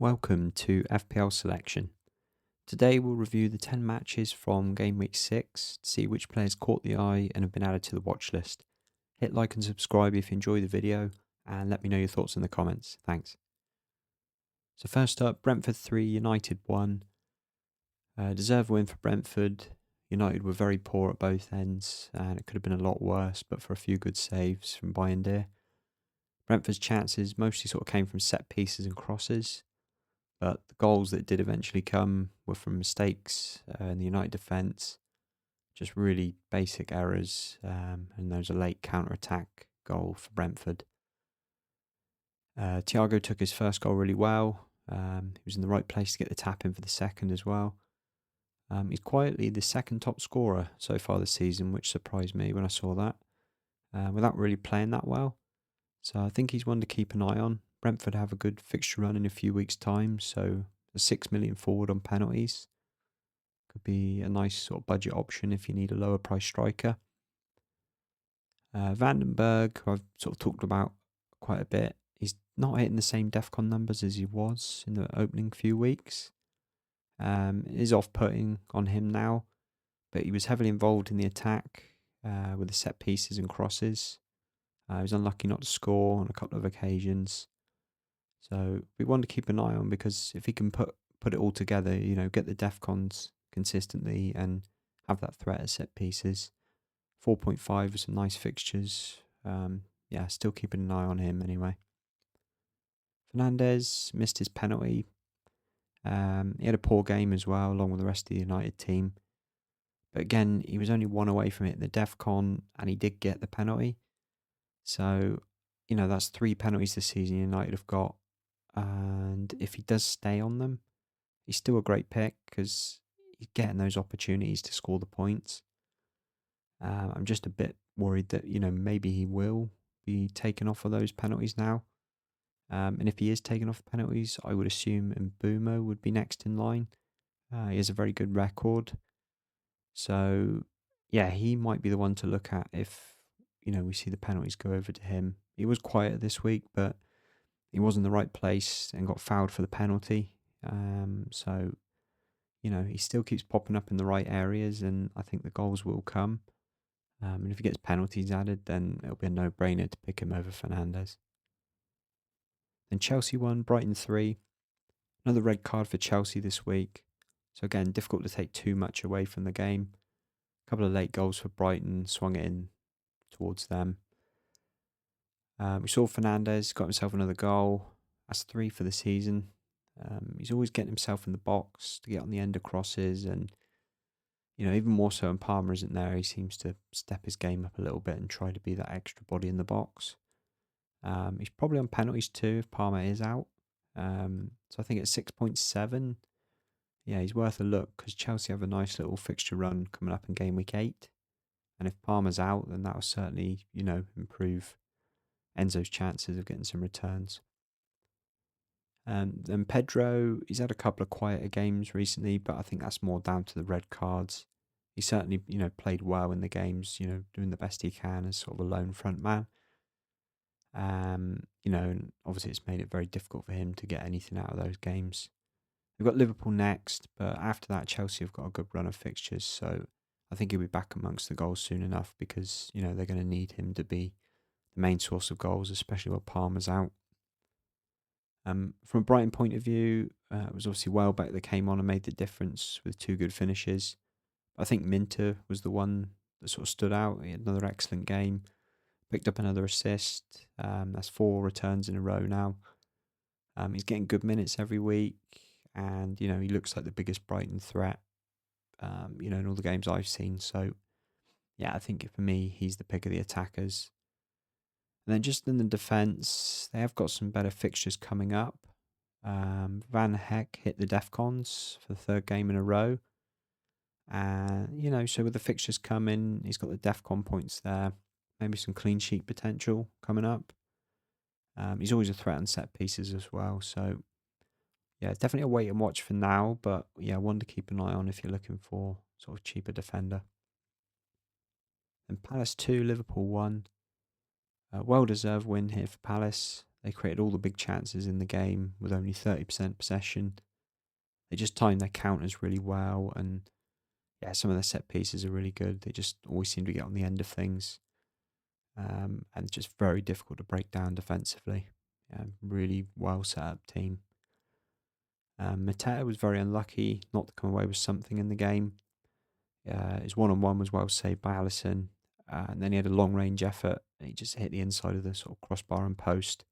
welcome to FPL Selection. Today we'll review the 10 matches from Game Week 6 to see which players caught the eye and have been added to the watch list. Hit like and subscribe if you enjoy the video and let me know your thoughts in the comments. Thanks. So first up, Brentford 3, United 1. Deserved win for Brentford. United were very poor at both ends and it could have been a lot worse, but for a few good saves from Bayindir. Brentford's chances mostly sort of came from set pieces and crosses, but the goals that did eventually come were from mistakes in the United defence, just really basic errors, and there was a late counter-attack goal for Brentford. Thiago took his first goal really well. He was in the right place to get the tap in for the second as well. He's quietly the second top scorer so far this season, which surprised me when I saw that, without really playing that well. So I think he's one to keep an eye on. Brentford have a good fixture run in a few weeks' time, so a 6 million forward on penalties could be a nice sort of budget option if you need a lower price striker. Vandenberg, who I've sort of talked about quite a bit, he's not hitting the same DEFCON numbers as he was in the opening few weeks. It is off-putting on him now, but he was heavily involved in the attack with the set pieces and crosses. He was unlucky not to score on a couple of occasions. So we want to keep an eye on, because if he can put it all together, get the DEFCONs consistently and have that threat at set pieces. 4.5 with some nice fixtures. Still keeping an eye on him anyway. Fernandes missed his penalty. He had a poor game as well, along with the rest of the United team. But again, he was only one away from it in the DEFCON, and he did get the penalty. So, that's 3 penalties this season United have got. And if he does stay on them, he's still a great pick because he's getting those opportunities to score the points. I'm just a bit worried that, maybe he will be taken off of those penalties now. And if he is taken off the penalties, I would assume Mbeumo would be next in line. He has a very good record. So, yeah, he might be the one to look at if, we see the penalties go over to him. He was quiet this week, but he was in the right place and got fouled for the penalty. So, he still keeps popping up in the right areas, and I think the goals will come. And if he gets penalties added, then it'll be a no-brainer to pick him over Fernandes. Then Chelsea 1, Brighton 3. Another red card for Chelsea this week. So again, difficult to take too much away from the game. A couple of late goals for Brighton, swung it in towards them. We saw Fernandes got himself another goal. That's 3 for the season. He's always getting himself in the box to get on the end of crosses, and even more so when Palmer isn't there, he seems to step his game up a little bit and try to be that extra body in the box. He's probably on penalties too if Palmer is out. So I think at 6.7, he's worth a look, because Chelsea have a nice little fixture run coming up in Game Week 8. And if Palmer's out, then that will certainly, improve Enzo's chances of getting some returns. Then Pedro, he's had a couple of quieter games recently, but I think that's more down to the red cards. He certainly, played well in the games, doing the best he can as sort of a lone front man. And obviously it's made it very difficult for him to get anything out of those games. We've got Liverpool next, but after that Chelsea have got a good run of fixtures, so I think he'll be back amongst the goals soon enough, because, they're going to need him to be the main source of goals, especially when Palmer's out. From a Brighton point of view, it was obviously Welbeck that came on and made the difference with 2 good finishes. I think Minter was the one that sort of stood out. He had another excellent game. Picked up another assist. That's 4 returns in a row now. He's getting good minutes every week, and he looks like the biggest Brighton threat. In all the games I've seen. So, I think for me he's the pick of the attackers. And then just in the defence, they have got some better fixtures coming up. Van Heck hit the DEFCONs for the 3rd game in a row. And, so with the fixtures coming, he's got the DEFCON points there. Maybe some clean sheet potential coming up. He's always a threat on set pieces as well. So, definitely a wait and watch for now. But, one to keep an eye on if you're looking for sort of cheaper defender. And Palace 2, Liverpool 1. Well-deserved win here for Palace. They created all the big chances in the game with only 30% possession. They just timed their counters really well, and yeah, some of their set pieces are really good. They just always seem to get on the end of things, and just very difficult to break down defensively. Yeah, really well set up team. Mateta was very unlucky not to come away with something in the game. His one-on-one was well saved by Allison, and then he had a long-range effort, and he just hit the inside of the sort of crossbar and post.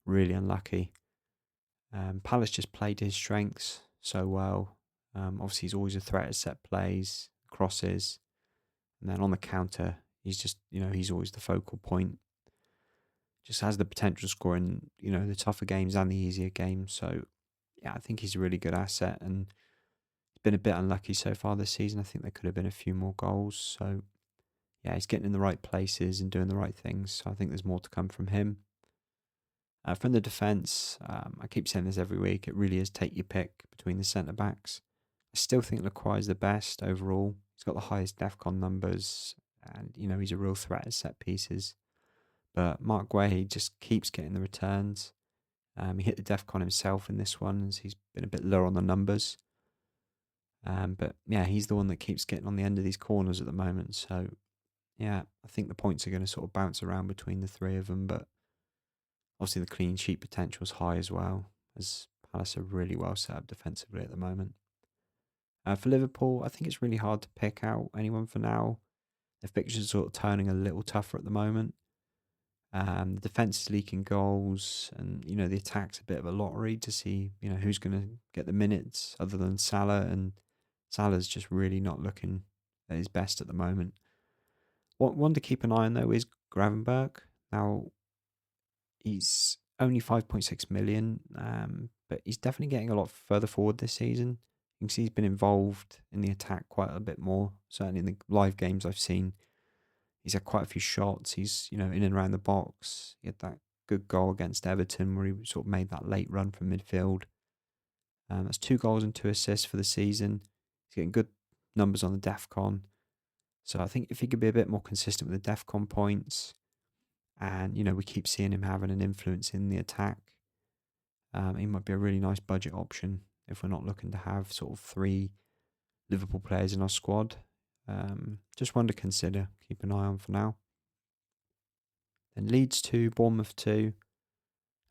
Really unlucky. Palace just played to his strengths so well. Obviously, he's always a threat at set plays, crosses, and then on the counter, he's just, he's always the focal point. Just has the potential to score in, the tougher games and the easier games. So, yeah, I think he's a really good asset, and he's been a bit unlucky so far this season. I think there could have been a few more goals. So, yeah, he's getting in the right places and doing the right things. So I think there's more to come from him. From the defence, I keep saying this every week, it really is take your pick between the centre backs. I still think Lacroix is the best overall. He's got the highest DEFCON numbers, and he's a real threat at set pieces. But Mark Guehi just keeps getting the returns. He hit the DEFCON himself in this one, as he's been a bit low on the numbers. But yeah, he's the one that keeps getting on the end of these corners at the moment. So yeah, I think the points are going to sort of bounce around between the three of them, but obviously, the clean sheet potential is high as well, as Palace are really well set up defensively at the moment. For Liverpool, I think it's really hard to pick out anyone for now. Their fixtures are sort of turning a little tougher at the moment. The defence is leaking goals, and the attack's a bit of a lottery to see who's going to get the minutes other than Salah, and Salah's just really not looking at his best at the moment. One to keep an eye on though is Gravenberg. Now, he's only 5.6 million, but he's definitely getting a lot further forward this season. You can see he's been involved in the attack quite a bit more. Certainly in the live games I've seen, he's had quite a few shots. He's in and around the box. He had that good goal against Everton where he sort of made that late run from midfield. That's 2 goals and 2 assists for the season. He's getting good numbers on the DEFCON. So I think if he could be a bit more consistent with the DEFCON points, and we keep seeing him having an influence in the attack, he might be a really nice budget option if we're not looking to have sort of 3 Liverpool players in our squad. Just one to consider, keep an eye on for now. Then Leeds 2, Bournemouth 2.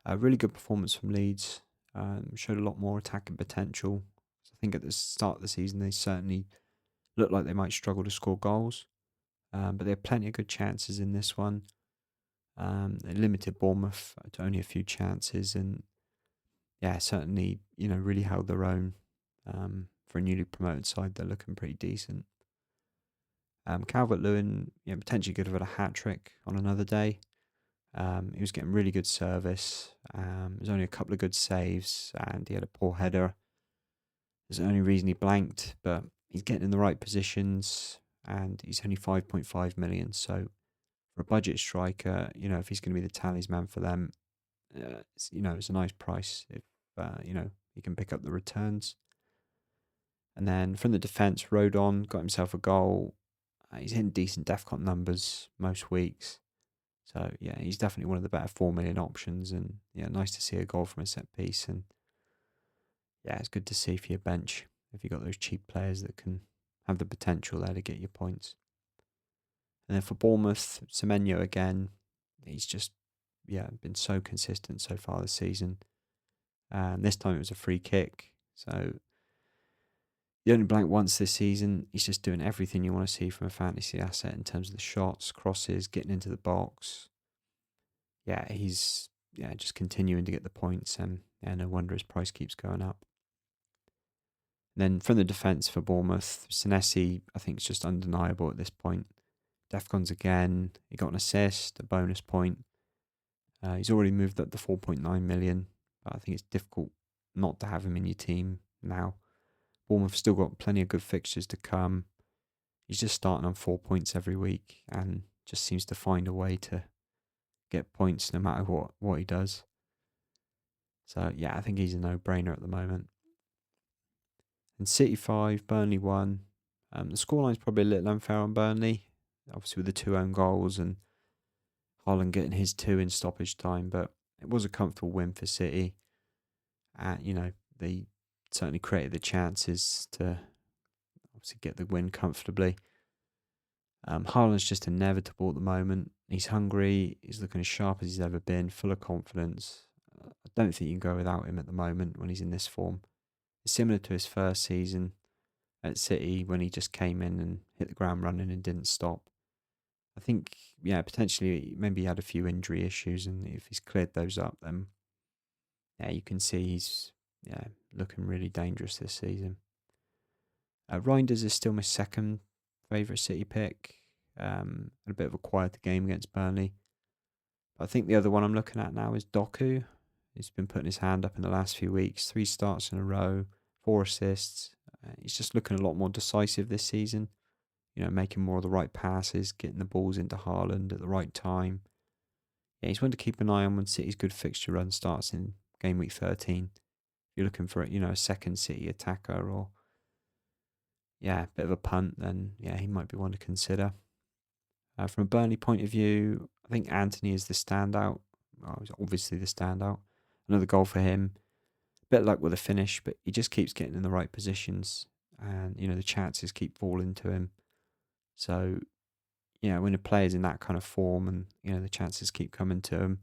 A really good performance from Leeds. Showed a lot more attacking potential. I think at the start of the season they certainly looked like they might struggle to score goals, but they had plenty of good chances in this one. They limited Bournemouth to only a few chances, and yeah, certainly really held their own. For a newly promoted side, they're looking pretty decent. Calvert-Lewin, potentially could have had a hat trick on another day. He was getting really good service. There's only a couple of good saves, and he had a poor header. There's the only reason he blanked, but he's getting in the right positions, and he's only 5.5 million. So for a budget striker, if he's going to be the talisman for them, it's a nice price if he can pick up the returns. And then from the defence, Rodon got himself a goal. He's hitting decent DEFCON numbers most weeks. So, yeah, he's definitely one of the better 4 million options. And, yeah, nice to see a goal from a set piece. And, yeah, it's good to see for your bench if you've got those cheap players that can have the potential there to get your points. And then for Bournemouth, Semenyo again, he's just, been so consistent so far this season. And this time it was a free kick. So he only blanked once this season. He's just doing everything you want to see from a fantasy asset in terms of the shots, crosses, getting into the box. Yeah, he's just continuing to get the points, and no wonder his price keeps going up. And then from the defence for Bournemouth, Senesi, I think, is just undeniable at this point. DEFCONs again. He got an assist, a bonus point. He's already moved up to 4.9 million, but I think it's difficult not to have him in your team now. Bournemouth still got plenty of good fixtures to come. He's just starting on 4 points every week and just seems to find a way to get points no matter what he does. So, yeah, I think he's a no-brainer at the moment. And City 5, Burnley 1. The scoreline's probably a little unfair on Burnley, obviously with the 2 own goals and Haaland getting his 2 in stoppage time. But It was a comfortable win for City. They certainly created the chances to obviously get the win comfortably. Haaland's just inevitable at the moment. He's hungry. He's looking as sharp as he's ever been, full of confidence. I don't think you can go without him at the moment when he's in this form. It's similar to his first season at City when he just came in and hit the ground running and didn't stop. I think, potentially maybe he had a few injury issues, and if he's cleared those up, then you can see he's looking really dangerous this season. Reinders is still my second favourite City pick. Had a bit of a quieter game against Burnley. But I think the other one I'm looking at now is Doku. He's been putting his hand up in the last few weeks. 3 starts in a row, 4 assists. He's just looking a lot more decisive this season. Making more of the right passes, getting the balls into Haaland at the right time. Yeah, he's one to keep an eye on when City's good fixture run starts in game week 13. If you're looking for a second City attacker or a bit of a punt, then he might be one to consider. From a Burnley point of view, I think Anthony is the standout. Well, he's obviously the standout. Another goal for him. Bit luck with the finish, but he just keeps getting in the right positions, and the chances keep falling to him. So, when a player's in that kind of form, and the chances keep coming to him,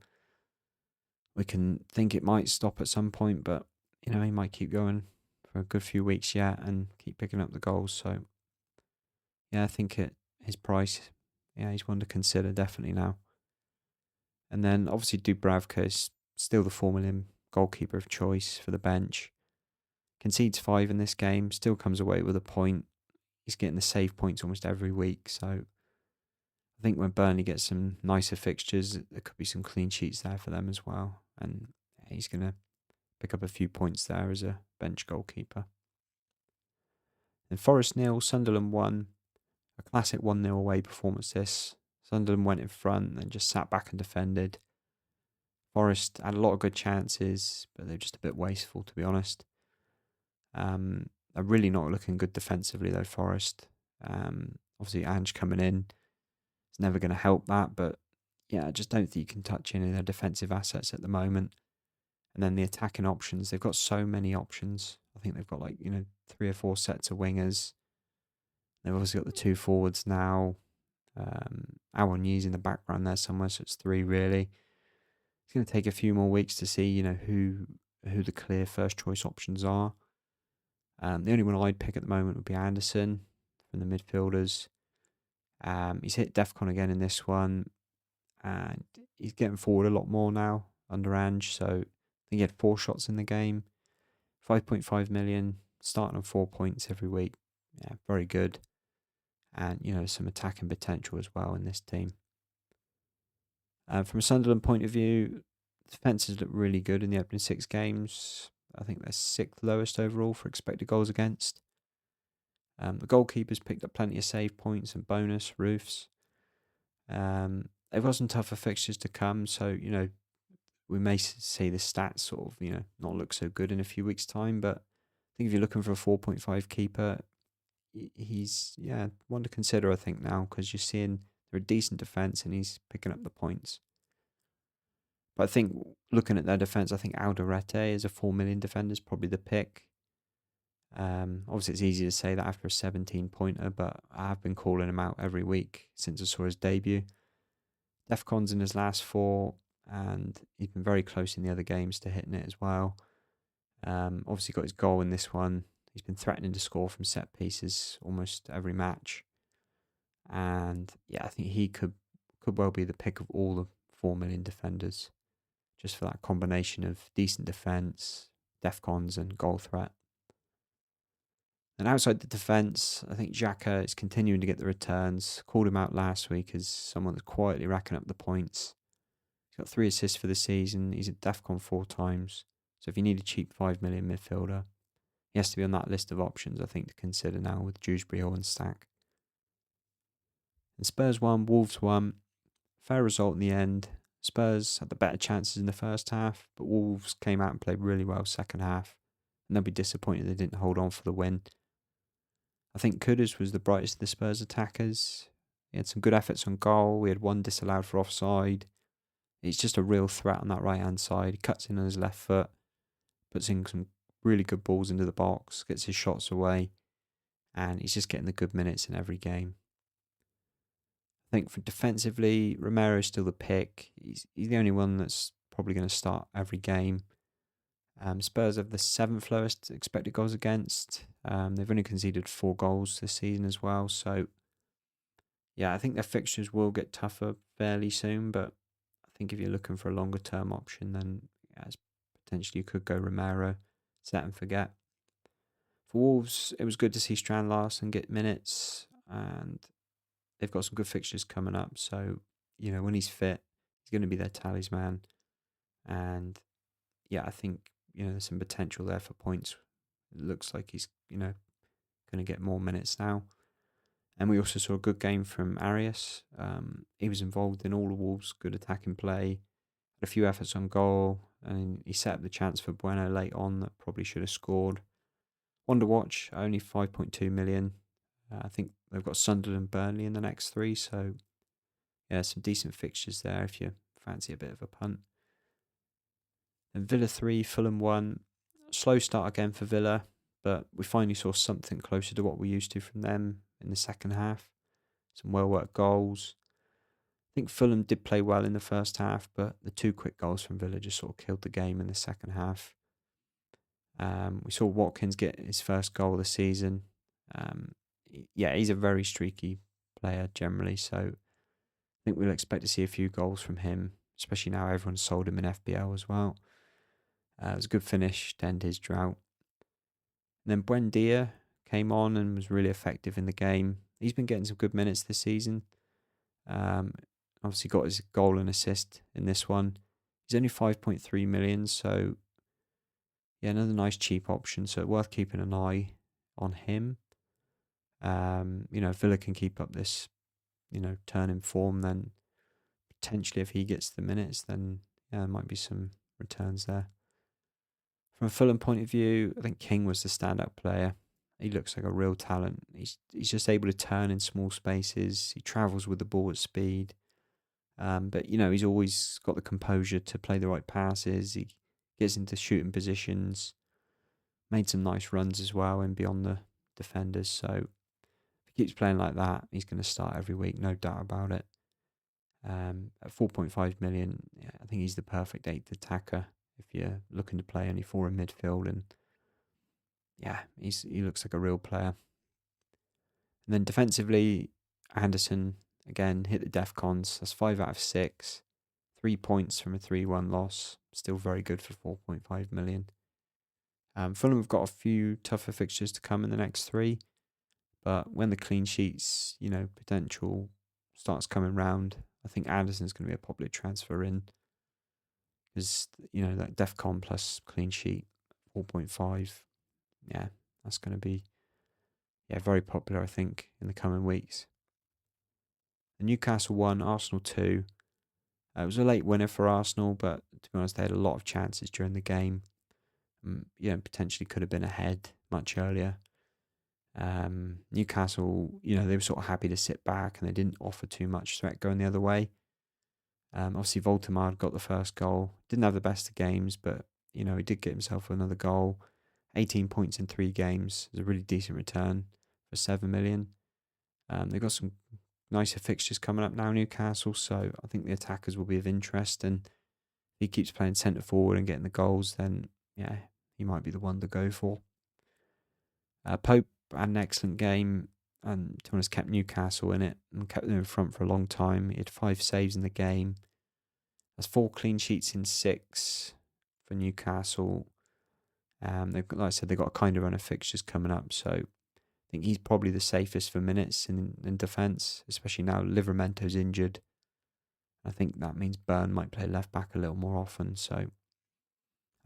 we can think it might stop at some point, but he might keep going for a good few weeks yet and keep picking up the goals. So, I think his price, he's one to consider definitely now. And then obviously Dubravka is still the 4 million goalkeeper of choice for the bench. Concedes 5 in this game, still comes away with a point. He's getting the save points almost every week. So I think when Burnley gets some nicer fixtures, there could be some clean sheets there for them as well. And he's going to pick up a few points there as a bench goalkeeper. And Forest 0, Sunderland 1. A classic 1-0 away performance this. Sunderland went in front and just sat back and defended. Forest had a lot of good chances, but they're just a bit wasteful, to be honest. They're really not looking good defensively, though, Forest. Obviously, Ange coming in is never going to help that, but I just don't think you can touch any of their defensive assets at the moment. And then the attacking options, they've got so many options. I think they've got 3 or 4 sets of wingers. They've obviously got the 2 forwards now. Awoniyi's in the background there somewhere, so it's 3 really. It's going to take a few more weeks to see, who the clear first choice options are. The only one I'd pick at the moment would be Anderson from the midfielders. He's hit DEFCON again in this one, and he's getting forward a lot more now under Ange. So I think he had 4 shots in the game, 5.5 million, starting on 4 points every week. Yeah, very good. And some attacking potential as well in this team. From a Sunderland point of view, defences look really good in the opening 6 games. I think they're 6th lowest overall for expected goals against. The goalkeepers picked up plenty of save points and bonus roofs. They've got some tougher fixtures to come, so we may see the stats sort of not look so good in a few weeks' time. But I think if you're looking for a 4.5 keeper, he's one to consider. I think now because you're seeing they're a decent defence and he's picking up the points. But I think looking at their defence, I think Alderete as a 4 million defender is probably the pick. Obviously, it's easy to say that after a 17-pointer, but I have been calling him out every week since I saw his debut. DEFCON's in his last 4, and he's been very close in the other games to hitting it as well. Obviously, got his goal in this one. He's been threatening to score from set pieces almost every match. And I think he could well be the pick of all the 4 million defenders, just for that combination of decent defence, DEFCONs and goal threat. And outside the defence, I think Xhaka is continuing to get the returns. Called him out last week as someone that's quietly racking up the points. He's got 3 assists for the season. He's at DEFCON 4 times. So if you need a cheap 5 million midfielder, he has to be on that list of options, I think, to consider now with Dewsbury Hall and Stack. And Spurs 1, Wolves 1. Fair result in the end. Spurs had the better chances in the first half, but Wolves came out and played really well second half. And they'll be disappointed they didn't hold on for the win. I think Kudus was the brightest of the Spurs attackers. He had some good efforts on goal. We had 1 disallowed for offside. He's just a real threat on that right-hand side. He cuts in on his left foot, puts in some really good balls into the box, gets his shots away, and he's just getting the good minutes in every game. I think for defensively, Romero's still the pick. He's the only one that's probably going to start every game. Spurs have the 7th lowest expected goals against. They've only conceded 4 goals this season as well. So, yeah, I think their fixtures will get tougher fairly soon. But I think if you're looking for a longer term option, then potentially you could go Romero, set and forget. For Wolves, it was good to see Strand Larsen get minutes, and they've got some good fixtures coming up. So, when he's fit, he's going to be their talisman. And yeah, I think, there's some potential there for points. It looks like he's, going to get more minutes now. And we also saw a good game from Arias. He was involved in all of Wolves' good attacking play, had a few efforts on goal, and he set up the chance for Bueno late on that probably should have scored. One to watch, only 5.2 million. I think they've got Sunderland and Burnley in the next 3, so yeah, some decent fixtures there if you fancy a bit of a punt. And Villa 3, Fulham 1. Slow start again for Villa, but we finally saw something closer to what we used to from them in the second half. Some well-worked goals. I think Fulham did play well in the first half, but the 2 quick goals from Villa just sort of killed the game in the second half. We saw Watkins get his first goal of the season. Yeah, he's a very streaky player generally, so I think we'll expect to see a few goals from him, especially now everyone's sold him in FPL as well. It was a good finish to end his drought. And then Buendia came on and was really effective in the game. He's been getting some good minutes this season. Obviously got his goal and assist in this one. He's only 5.3 million, so yeah, another nice cheap option. So worth keeping an eye on him. If Villa can keep up this, turn in form, then potentially if he gets the minutes, then there might be some returns there. From a Fulham point of view, I think King was the standout player. He looks like a real talent. He's just able to turn in small spaces. He travels with the ball at speed. But, he's always got the composure to play the right passes. He gets into shooting positions. Made some nice runs as well and beyond the defenders. So if he keeps playing like that, he's going to start every week, no doubt about it. At 4.5 million, yeah, I think he's the perfect 8th attacker if you're looking to play only 4 in midfield. And yeah, he looks like a real player. And then defensively, Anderson, again, hit the DEFCONs. That's 5 out of 6. 3 points from a 3-1 loss. Still very good for 4.5 million. Fulham have got a few tougher fixtures to come in the next 3. But when the clean sheets, potential starts coming round, I think Anderson's going to be a popular transfer in. Because, that DEFCON plus clean sheet, 4.5. Yeah, that's going to be very popular, I think, in the coming weeks. The Newcastle 1, Arsenal 2. It was a late winner for Arsenal, but to be honest, they had a lot of chances during the game. Potentially could have been ahead much earlier. Newcastle, they were sort of happy to sit back and they didn't offer too much threat going the other way. Obviously, Voltemade got the first goal. Didn't have the best of games, but, he did get himself another goal. 18 points in 3 games is a really decent return for 7 million. They've got some nicer fixtures coming up now, Newcastle, so I think the attackers will be of interest. And if he keeps playing centre forward and getting the goals, then, yeah, he might be the one to go for. Pope had an excellent game and, to be honest, kept Newcastle in it and kept them in front for a long time. He had 5 saves in the game. That's 4 clean sheets in 6 for Newcastle. Like I said, they've got a kind of run of fixtures coming up, so I think he's probably the safest for minutes in defence, especially now Livramento's injured. I think that means Burn might play left back a little more often, so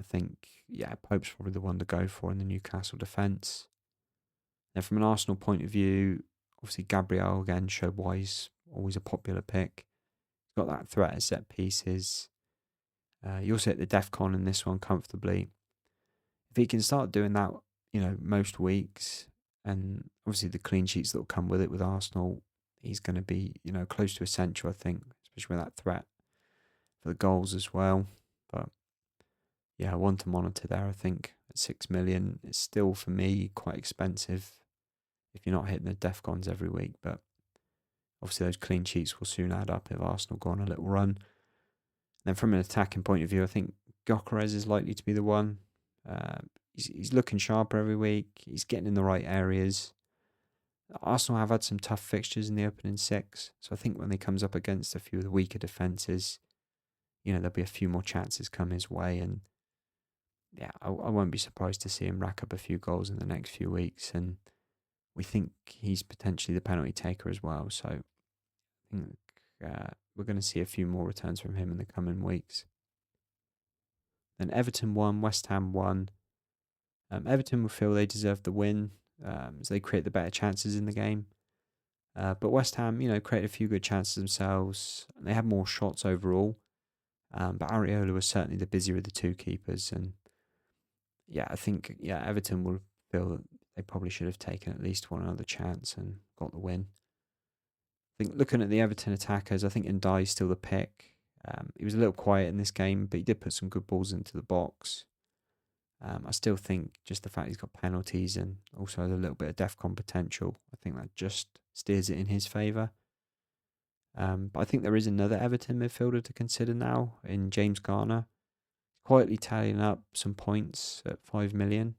I think, Pope's probably the one to go for in the Newcastle defence. Now, from an Arsenal point of view, obviously Gabriel again showed why he's always a popular pick. He's got that threat at set pieces. You also hit the DEFCON in this one comfortably. If he can start doing that, most weeks, and obviously the clean sheets that will come with it with Arsenal, he's going to be, close to essential, I think, especially with that threat for the goals as well. But yeah, one to monitor there, I think, at 6 million. It's still, for me, quite expensive if you're not hitting the DEFCONs every week. But obviously, those clean sheets will soon add up if Arsenal go on a little run. Then, from an attacking point of view, I think Gyökeres is likely to be the one. He's looking sharper every week. He's getting in the right areas. Arsenal have had some tough fixtures in the opening 6, so I think when he comes up against a few of the weaker defences, there'll be a few more chances come his way, and yeah, I won't be surprised to see him rack up a few goals in the next few weeks, and we think he's potentially the penalty taker as well, so I think we're going to see a few more returns from him in the coming weeks. Then Everton won, West Ham won. Everton will feel they deserve the win, as they create the better chances in the game. But West Ham, created a few good chances themselves. They had more shots overall. But Areola was certainly the busier of the two keepers. And yeah, I think Everton will feel that they probably should have taken at least one other chance and got the win. I think looking at the Everton attackers, I think Ndiaye is still the pick. He was a little quiet in this game, but he did put some good balls into the box. I still think just the fact he's got penalties and also has a little bit of DEFCON potential, I think that just steers it in his favour. But I think there is another Everton midfielder to consider now in James Garner, quietly tallying up some points at 5 million.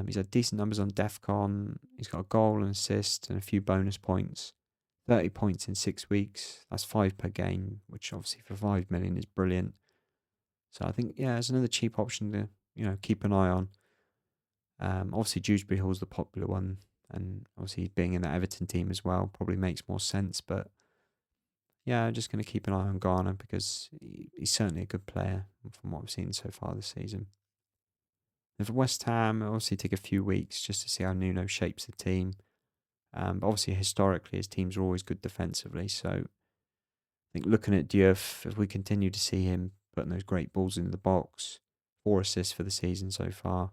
He's had decent numbers on DEFCON. He's got a goal and assist and a few bonus points. 30 points in 6 weeks. That's 5 per game, which obviously for 5 million is brilliant. So I think, it's another cheap option to keep an eye on. Obviously, Dewsbury Hall's the popular one, and obviously being in the Everton team as well probably makes more sense. But yeah, I'm just going to keep an eye on Garner because he's certainly a good player from what I've seen so far this season. And for West Ham, it'll obviously take a few weeks just to see how Nuno shapes the team. But obviously, historically, his teams are always good defensively. So I think looking at Diouf, if we continue to see him putting those great balls into the box, 4 assists for the season so far,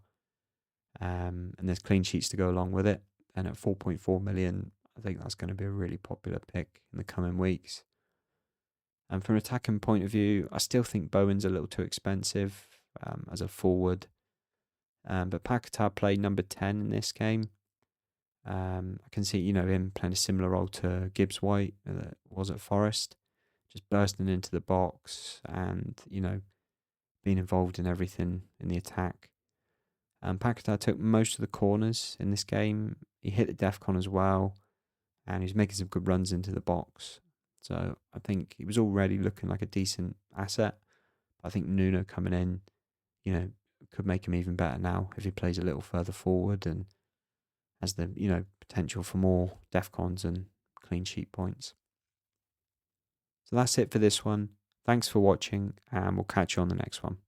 and there's clean sheets to go along with it. And at 4.4 million, I think that's going to be a really popular pick in the coming weeks. And from an attacking point of view, I still think Bowen's a little too expensive as a forward. But Paquetá played number 10 in this game. I can see, him playing a similar role to Gibbs White that was at Forest, just bursting into the box and, being involved in everything in the attack. Paquetá took most of the corners in this game. He hit the DEFCON as well, and he was making some good runs into the box. So I think he was already looking like a decent asset. I think Nuno coming in, could make him even better now if he plays a little further forward and has the, potential for more DEFCONs and clean sheet points. So that's it for this one. Thanks for watching, and we'll catch you on the next one.